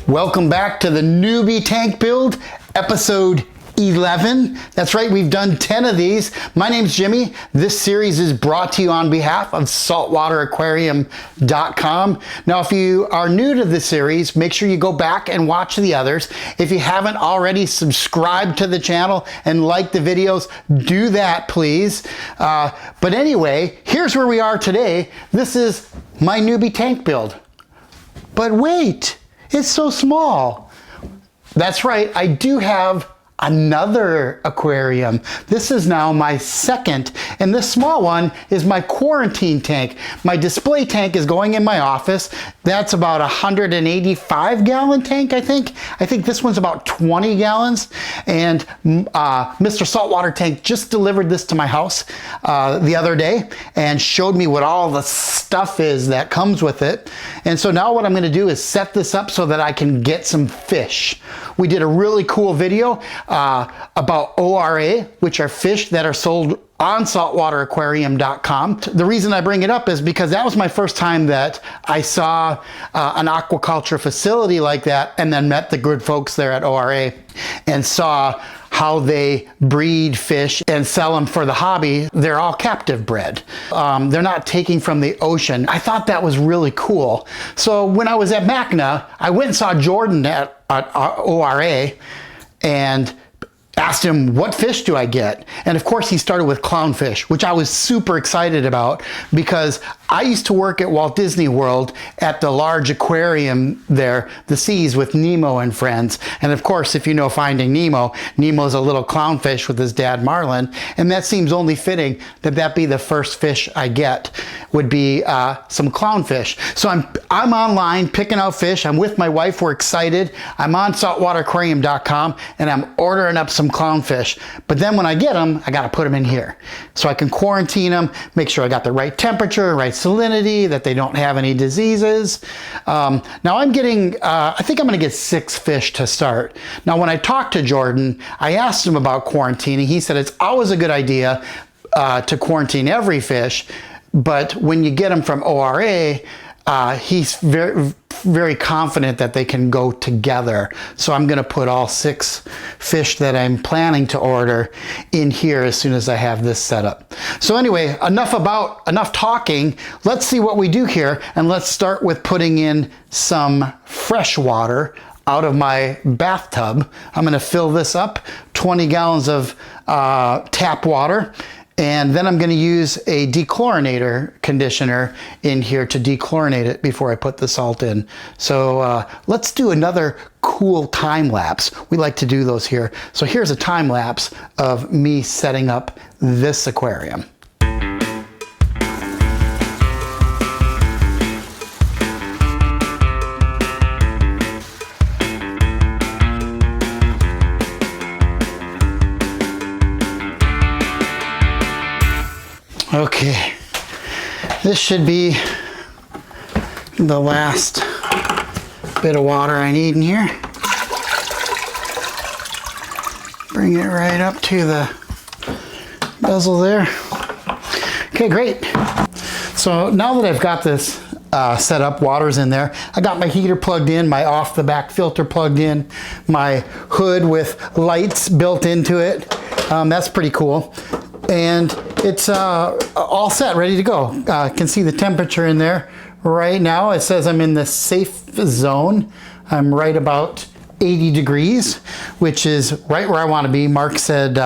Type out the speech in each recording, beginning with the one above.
Welcome back to the Newbie Tank Build, episode 11. That's right, we've done 10 of these. My name's Jimmy. This series is brought to you on behalf of SaltwaterAquarium.com. Now, if you are new to the series, make sure you go back and watch the others. If you haven't already subscribed to the channel and liked the videos, do that, please. But anyway, here's where we are today. This is my Newbie Tank Build. But wait, it's so small. That's right, I do have another aquarium. This is now my second, and this small one is my quarantine tank. My display tank is going in my office. That's about a 185 gallon tank, I think. I think this one's about 20 gallons. And Mr. Saltwater Tank just delivered this to my house the other day and showed me what all the stuff is that comes with it. And so now what I'm gonna do is set this up so that I can get some fish. We did a really cool video about ORA, which are fish that are sold on SaltwaterAquarium.com. The reason I bring it up is because that was my first time that I saw an aquaculture facility like that, and then met the good folks there at ORA and saw how they breed fish and sell them for the hobby. They're all captive bred. They're not taking from the ocean. I thought that was really cool. So when I was at MACNA, I went and saw Jordan at ORA and asked him, what fish do I get? And of course he started with clownfish, which I was super excited about because I used to work at Walt Disney World at the large aquarium there, the Seas with Nemo and friends. And of course, if you know Finding Nemo, Nemo's a little clownfish with his dad Marlin. And that seems only fitting that that be the first fish I get, would be some clownfish. So I'm online picking out fish. I'm with my wife, we're excited. I'm on SaltwaterAquarium.com and I'm ordering up some clownfish. But then when I get them, I gotta put them in here. So I can quarantine them, make sure I got the right temperature, right salinity, that they don't have any diseases. Now I'm getting, I think I'm gonna get 6 fish to start. Now when I talked to Jordan, I asked him about quarantining. He said it's always a good idea to quarantine every fish, but when you get them from ORA, he's very confident that they can go together. So I'm gonna put all 6 fish that I'm planning to order in here as soon as I have this set up. So anyway, enough talking. Let's see what we do here, and let's start with putting in some fresh water out of my bathtub. I'm gonna fill this up, 20 gallons of tap water. And then I'm going to use a dechlorinator conditioner in here to dechlorinate it before I put the salt in. So let's do another cool time lapse. We like to do those here. So here's a time lapse of me setting up this aquarium. Okay, this should be the last bit of water I need in here. Bring it right up to the bezel there. Okay, great. So now that I've got this set up, water's in there, I got my heater plugged in, my off the back filter plugged in, my hood with lights built into it. That's pretty cool. And it's all set, ready to go. Can see the temperature in there right now. It says I'm in the safe zone. I'm right about 80 degrees, which is right where I want to be. Mark said,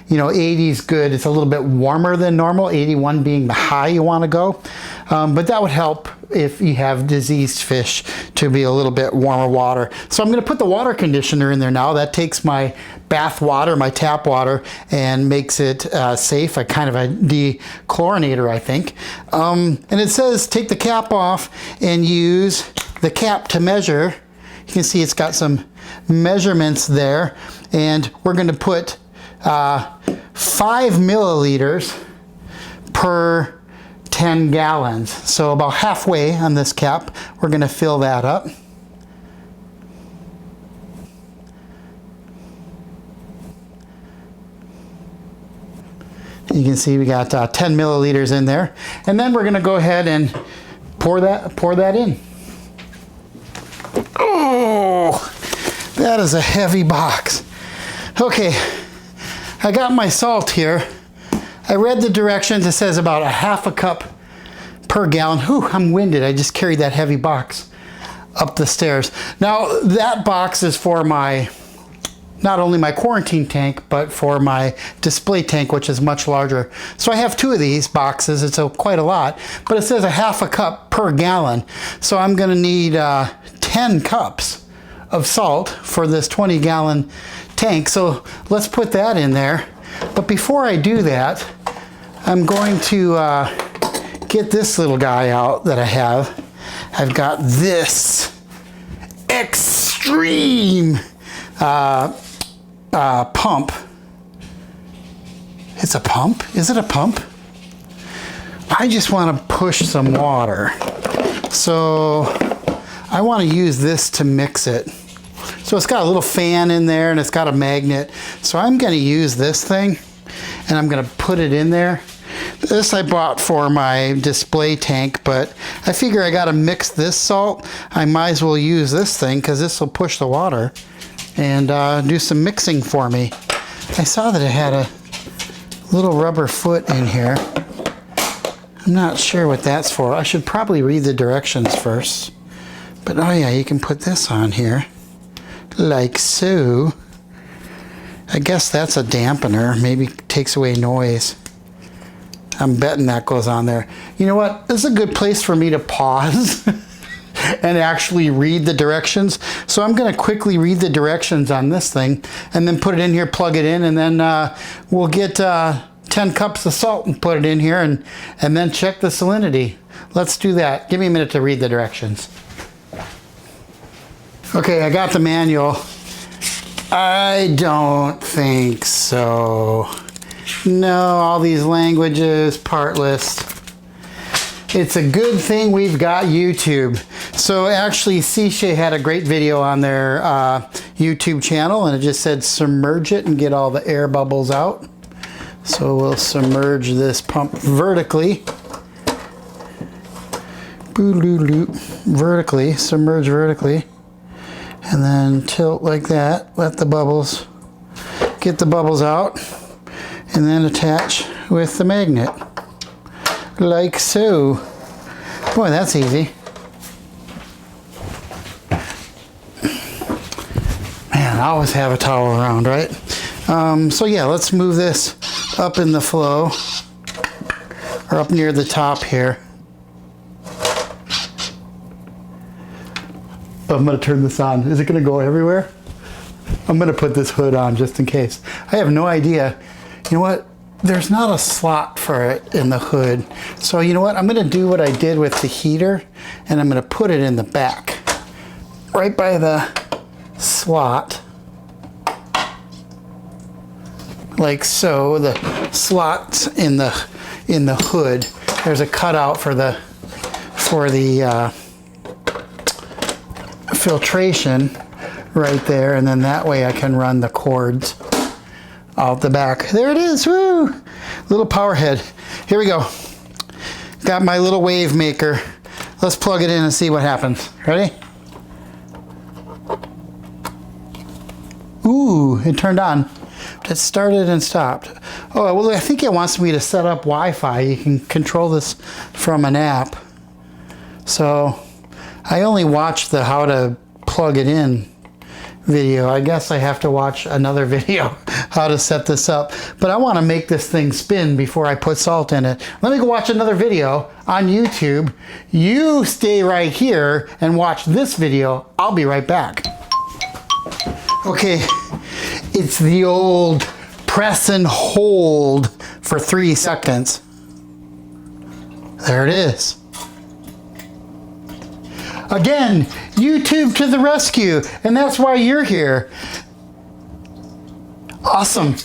you know, 80 is good. It's a little bit warmer than normal, 81 being the high you want to go. But that would help if you have diseased fish to be a little bit warmer water. So I'm going to put the water conditioner in there now. That takes my bath water, my tap water, and makes it safe, a kind of a dechlorinator, I think. And it says take the cap off and use the cap to measure. You can see it's got some measurements there, and we're going to put 5 milliliters per 10 gallons. So about halfway on this cap, we're going to fill that up. You can see we got 10 milliliters in there, and then we're going to go ahead and pour that in. Oh, that is a heavy box. Okay, I got my salt here. I read the directions. It says about a ½ cup per gallon. Whew, I'm winded. I just carried that heavy box up the stairs. Now, that box is for my, not only my quarantine tank, but for my display tank, which is much larger. So I have 2 of these boxes. It's quite a lot, but it says a ½ cup per gallon. So I'm going to need 10 cups of salt for this 20-gallon tank. So let's put that in there. But before I do that, I'm going to get this little guy out that I have. I've got this extreme pump. It's a pump? Is it a pump? I just want to push some water. So I want to use this to mix it. So it's got a little fan in there and it's got a magnet. So I'm going to use this thing and I'm going to put it in there. This I bought for my display tank, but I figure I got to mix this salt. I might as well use this thing because this will push the water and do some mixing for me. I saw that it had a little rubber foot in here. I'm not sure what that's for. I should probably read the directions first. But oh yeah, you can put this on here. Like so. I guess that's a dampener. Maybe takes away noise. I'm betting that goes on there. You know what? This is a good place for me to pause and actually read the directions. So I'm going to quickly read the directions on this thing and then put it in here, plug it in, and then we'll get 10 cups of salt and put it in here and then check the salinity. Let's do that. Give me a minute to read the directions. Okay, I got the manual. I don't think so. No, all these languages, part list. It's a good thing we've got YouTube. So actually, Seashay had a great video on their YouTube channel, and it just said submerge it and get all the air bubbles out. So we'll submerge this pump vertically. Vertically, submerge vertically. And then tilt like that, let the bubbles, get the bubbles out, and then attach with the magnet, like so. Boy, that's easy. Man, I always have a towel around, right? So yeah, let's move this up in the flow, or up near the top here. I'm going to turn this on. Is it going to go everywhere? I'm going to put this hood on just in case. I have no idea. You know what? There's not a slot for it in the hood. So you know what? I'm going to do what I did with the heater, and I'm going to put it in the back, right by the slot, like so. The slot's in the hood. There's a cutout for the filtration right there, and then that way I can run the cords out the back. There it is. Woo! Little power head. Here we go. Got my little wave maker. Let's plug it in and see what happens. Ready? Ooh, it turned on. It started and stopped. Oh, well, I think it wants me to set up Wi-Fi. You can control this from an app. So I only watched the how to plug it in video. I guess I have to watch another video how to set this up. But I want to make this thing spin before I put salt in it. Let me go watch another video on YouTube. You stay right here and watch this video. I'll be right back. Okay, it's the old press and hold for 3 seconds. There it is. Again, YouTube to the rescue, and that's why you're here. Awesome.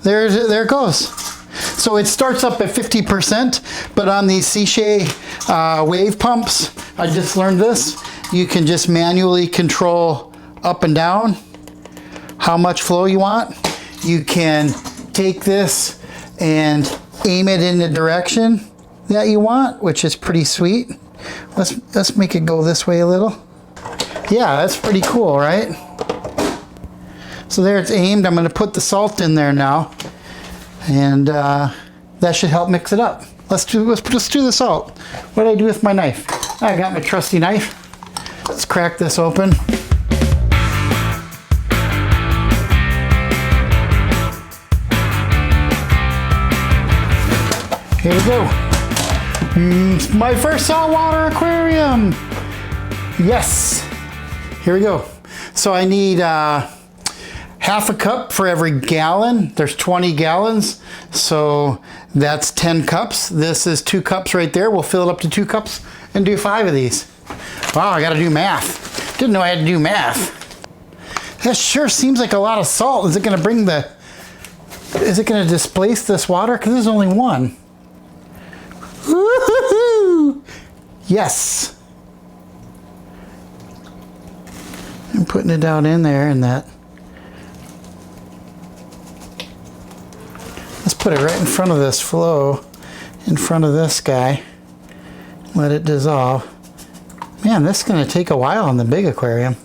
There it goes. So it starts up at 50%, but on these Seashay wave pumps, I just learned this, you can just manually control up and down how much flow you want. You can take this and aim it in the direction that you want, which is pretty sweet. Let's make it go this way a little. Yeah, that's pretty cool, right? So there it's aimed. I'm gonna put the salt in there now. And that should help mix it up. Let's do the salt. What did I do with my knife? I got my trusty knife. Let's crack this open. Here we go. My first saltwater aquarium. Yes. Here we go. So I need half a cup for every gallon. There's 20 gallons, so that's 10 cups. This is 2 cups right there. We'll fill it up to 2 cups and do 5 of these. Wow, I gotta do math. Didn't know I had to do math. That sure seems like a lot of salt. Is it gonna displace this water? Because there's only one. Woo-hoo-hoo! Yes. I'm putting it down in there and that. Let's put it right in front of this flow, in front of this guy. Let it dissolve. Man, this is going to take a while in the big aquarium.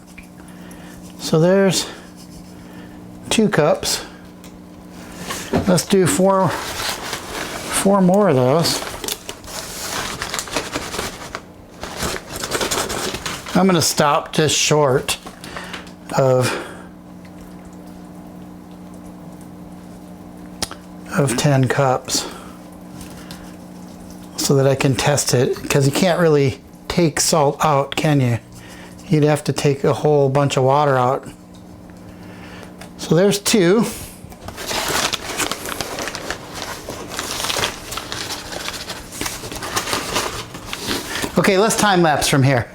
So there's 2 cups. Let's do four more of those. I'm going to stop just short of 10 cups so that I can test it, because you can't really take salt out, can you? You'd have to take a whole bunch of water out. So there's 2. Okay, let's time lapse from here.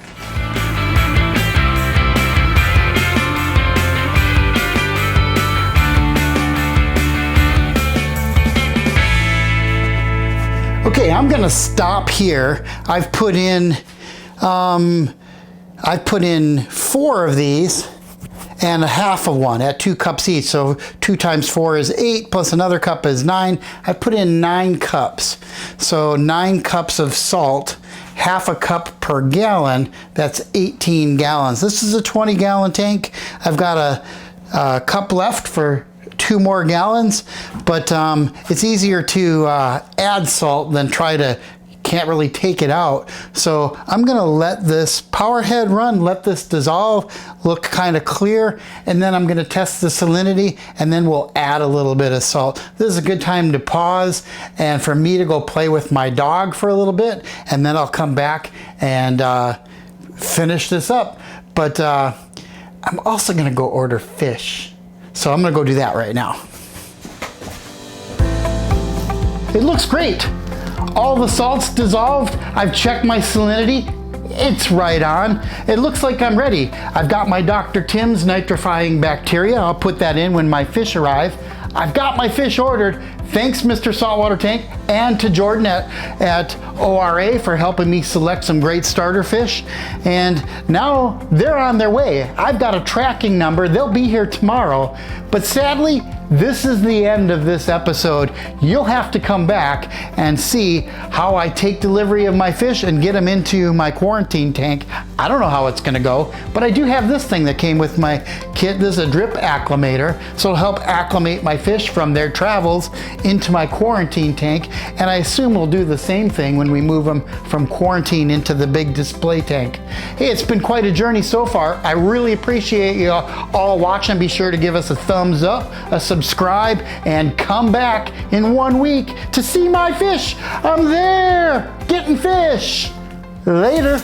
Okay, I'm gonna stop here. I've put in 4 of these and a half of one at 2 cups each. So 2 times 4 is 8, plus another cup is 9. I put in 9 cups. So 9 cups of salt, half a cup per gallon, that's 18 gallons. This is a 20-gallon tank. I've got a cup left for 2 more gallons, but it's easier to add salt than can't really take it out. So I'm gonna let this power head run, let this dissolve, look kind of clear, and then I'm gonna test the salinity, and then we'll add a little bit of salt. This is a good time to pause and for me to go play with my dog for a little bit, and then I'll come back and finish this up. But I'm also gonna go order fish. So I'm gonna go do that right now. It looks great. All the salt's dissolved. I've checked my salinity. It's right on. It looks like I'm ready. I've got my Dr. Tim's nitrifying bacteria. I'll put that in when my fish arrive. I've got my fish ordered. Thanks, Mr. Saltwater Tank, and to Jordan at ORA for helping me select some great starter fish. And now they're on their way. I've got a tracking number. They'll be here tomorrow. But sadly, this is the end of this episode. You'll have to come back and see how I take delivery of my fish and get them into my quarantine tank. I don't know how it's gonna go, but I do have this thing that came with my kit. This is a drip acclimator, so it'll help acclimate my fish from their travels into my quarantine tank, and I assume we'll do the same thing when we move them from quarantine into the big display tank. Hey, it's been quite a journey so far. I really appreciate you all watching. Be sure to give us a thumbs up, a subscribe, and come back in 1 week to see my fish. I'm there getting fish. Later.